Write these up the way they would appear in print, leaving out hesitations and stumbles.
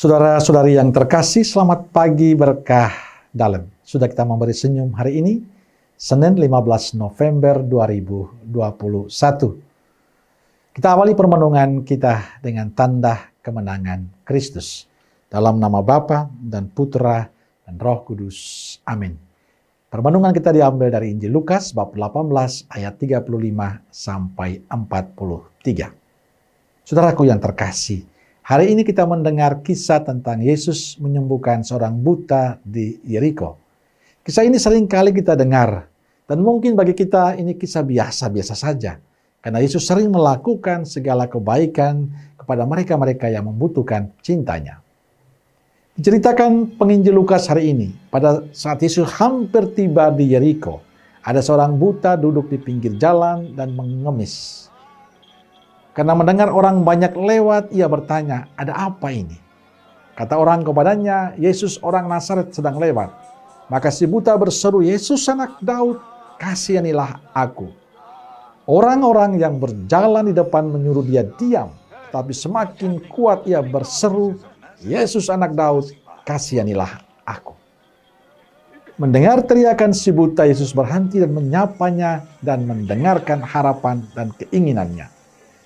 Saudara-saudari yang terkasih, selamat pagi berkah dalam. Sudah kita memberi senyum hari ini, Senin 15 November 2021. Kita awali permenungan kita dengan tanda kemenangan Kristus. Dalam nama Bapa dan Putra dan Roh Kudus. Amin. Permenungan kita diambil dari Injil Lukas bab 18 ayat 35 sampai 43. Saudaraku yang terkasih, hari ini kita mendengar kisah tentang Yesus menyembuhkan seorang buta di Yeriko. Kisah ini sering kali kita dengar, dan mungkin bagi kita ini kisah biasa-biasa saja. Karena Yesus sering melakukan segala kebaikan kepada mereka-mereka yang membutuhkan cintanya. Diceritakan penginjil Lukas hari ini, pada saat Yesus hampir tiba di Yeriko, ada seorang buta duduk di pinggir jalan dan mengemis. Karena mendengar orang banyak lewat, ia bertanya, ada apa ini? Kata orang kepadanya, Yesus orang Nazaret sedang lewat. Maka si buta berseru, Yesus anak Daud, kasihanilah aku. Orang-orang yang berjalan di depan menyuruh dia diam. Tapi semakin kuat ia berseru, Yesus anak Daud, kasihanilah aku. Mendengar teriakan si buta, Yesus berhenti dan menyapanya dan mendengarkan harapan dan keinginannya.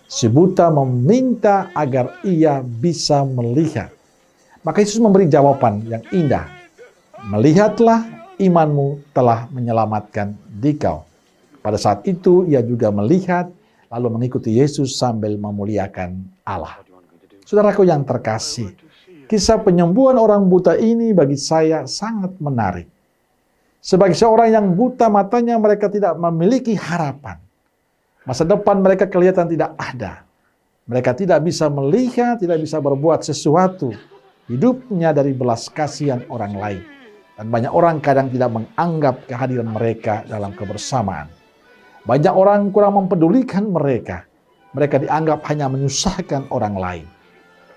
Si buta meminta agar ia bisa melihat. Maka Yesus memberi jawaban yang indah. Melihatlah, imanmu telah menyelamatkan dikau. Pada saat itu ia juga melihat, lalu mengikuti Yesus sambil memuliakan Allah. Saudaraku yang terkasih, kisah penyembuhan orang buta ini bagi saya sangat menarik. Sebagai seorang yang buta matanya, mereka tidak memiliki harapan. Masa depan mereka kelihatan tidak ada. Mereka tidak bisa melihat, tidak bisa berbuat sesuatu. Hidupnya dari belas kasihan orang lain. Dan banyak orang kadang tidak menganggap kehadiran mereka dalam kebersamaan. Banyak orang kurang mempedulikan mereka. Mereka dianggap hanya menyusahkan orang lain.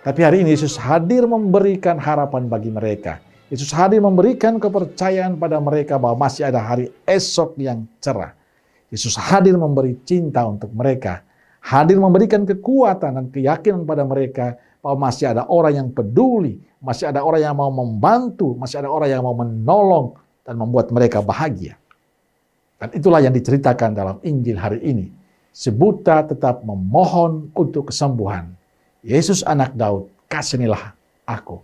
Tapi hari ini Yesus hadir memberikan harapan bagi mereka. Yesus hadir memberikan kepercayaan pada mereka bahwa masih ada hari esok yang cerah. Yesus hadir memberi cinta untuk mereka. Hadir memberikan kekuatan dan keyakinan pada mereka bahwa masih ada orang yang peduli, masih ada orang yang mau membantu, masih ada orang yang mau menolong dan membuat mereka bahagia. Dan itulah yang diceritakan dalam Injil hari ini. Si buta tetap memohon untuk kesembuhan. Yesus anak Daud, kasihanilah aku.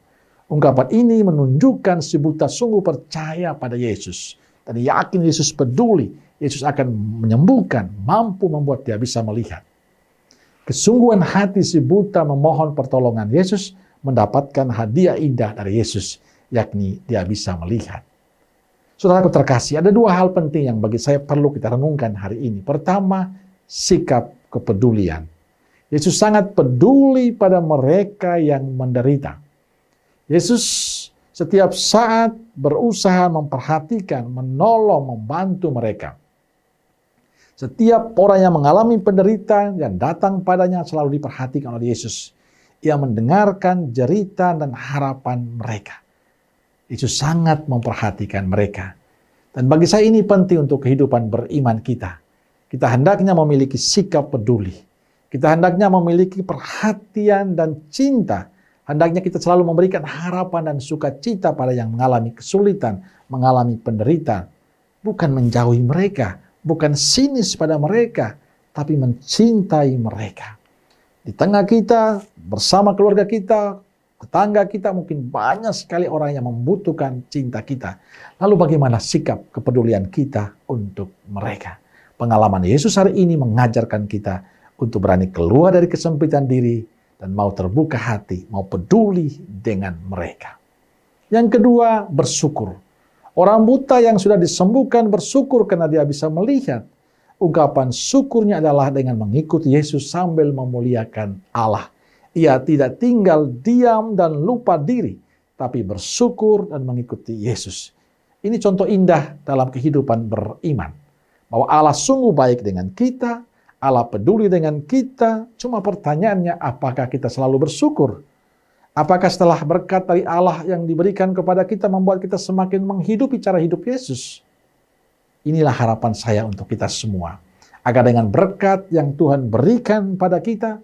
Ungkapan ini menunjukkan si buta sungguh percaya pada Yesus. Dan yakin Yesus peduli. Yesus akan menyembuhkan, mampu membuat dia bisa melihat. Kesungguhan hati si buta memohon pertolongan Yesus mendapatkan hadiah indah dari Yesus, yakni dia bisa melihat. Saudaraku terkasih, ada dua hal penting yang bagi saya perlu kita renungkan hari ini. Pertama, sikap kepedulian. Yesus sangat peduli pada mereka yang menderita. Yesus setiap saat berusaha memperhatikan, menolong, membantu mereka. Setiap orang yang mengalami penderitaan yang datang padanya selalu diperhatikan oleh Yesus. Ia mendengarkan jeritan dan harapan mereka. Yesus sangat memperhatikan mereka. Dan bagi saya ini penting untuk kehidupan beriman kita. Kita hendaknya memiliki sikap peduli. Kita hendaknya memiliki perhatian dan cinta. Hendaknya kita selalu memberikan harapan dan sukacita pada yang mengalami kesulitan, mengalami penderitaan. Bukan menjauhi mereka, bukan sinis pada mereka, tapi mencintai mereka. Di tengah kita, bersama keluarga kita, tetangga kita, mungkin banyak sekali orang yang membutuhkan cinta kita. Lalu bagaimana sikap kepedulian kita untuk mereka? Pengalaman Yesus hari ini mengajarkan kita untuk berani keluar dari kesempitan diri, dan mau terbuka hati, mau peduli dengan mereka. Yang kedua, bersyukur. Orang buta yang sudah disembuhkan bersyukur karena dia bisa melihat. Ungkapan syukurnya adalah dengan mengikuti Yesus sambil memuliakan Allah. Ia tidak tinggal diam dan lupa diri, tapi bersyukur dan mengikuti Yesus. Ini contoh indah dalam kehidupan beriman. Bahwa Allah sungguh baik dengan kita, Allah peduli dengan kita, cuma pertanyaannya apakah kita selalu bersyukur? Apakah setelah berkat dari Allah yang diberikan kepada kita membuat kita semakin menghidupi cara hidup Yesus? Inilah harapan saya untuk kita semua. Agar dengan berkat yang Tuhan berikan pada kita,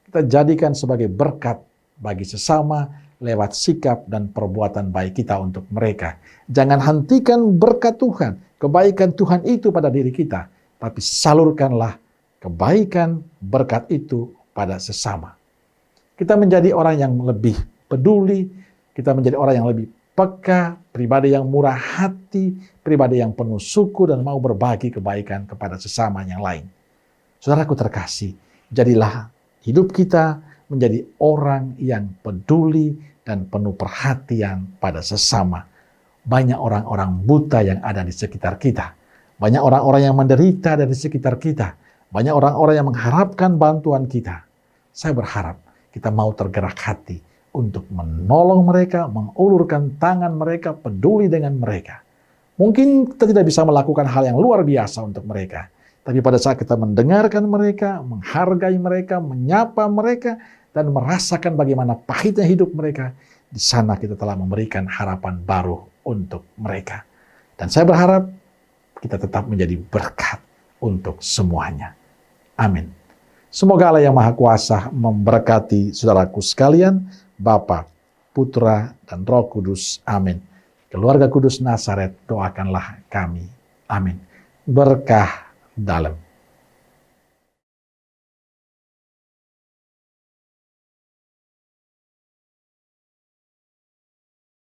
kita jadikan sebagai berkat bagi sesama lewat sikap dan perbuatan baik kita untuk mereka. Jangan hentikan berkat Tuhan, kebaikan Tuhan itu pada diri kita, tapi salurkanlah kebaikan berkat itu pada sesama. Kita menjadi orang yang lebih peduli, kita menjadi orang yang lebih peka, pribadi yang murah hati, pribadi yang penuh syukur dan mau berbagi kebaikan kepada sesama yang lain. Saudaraku terkasih, jadilah hidup kita menjadi orang yang peduli dan penuh perhatian pada sesama. Banyak orang-orang buta yang ada di sekitar kita. Banyak orang-orang yang menderita dari sekitar kita. Banyak orang-orang yang mengharapkan bantuan kita. Saya berharap kita mau tergerak hati untuk menolong mereka, mengulurkan tangan mereka, peduli dengan mereka. Mungkin kita tidak bisa melakukan hal yang luar biasa untuk mereka. Tapi pada saat kita mendengarkan mereka, menghargai mereka, menyapa mereka, dan merasakan bagaimana pahitnya hidup mereka, di sana kita telah memberikan harapan baru untuk mereka. Dan saya berharap kita tetap menjadi berkat untuk semuanya. Amin. Semoga Allah yang Maha Kuasa memberkati saudaraku sekalian, Bapa, Putra, dan Roh Kudus. Amin. Keluarga Kudus Nazaret, doakanlah kami. Amin. Berkah dalam.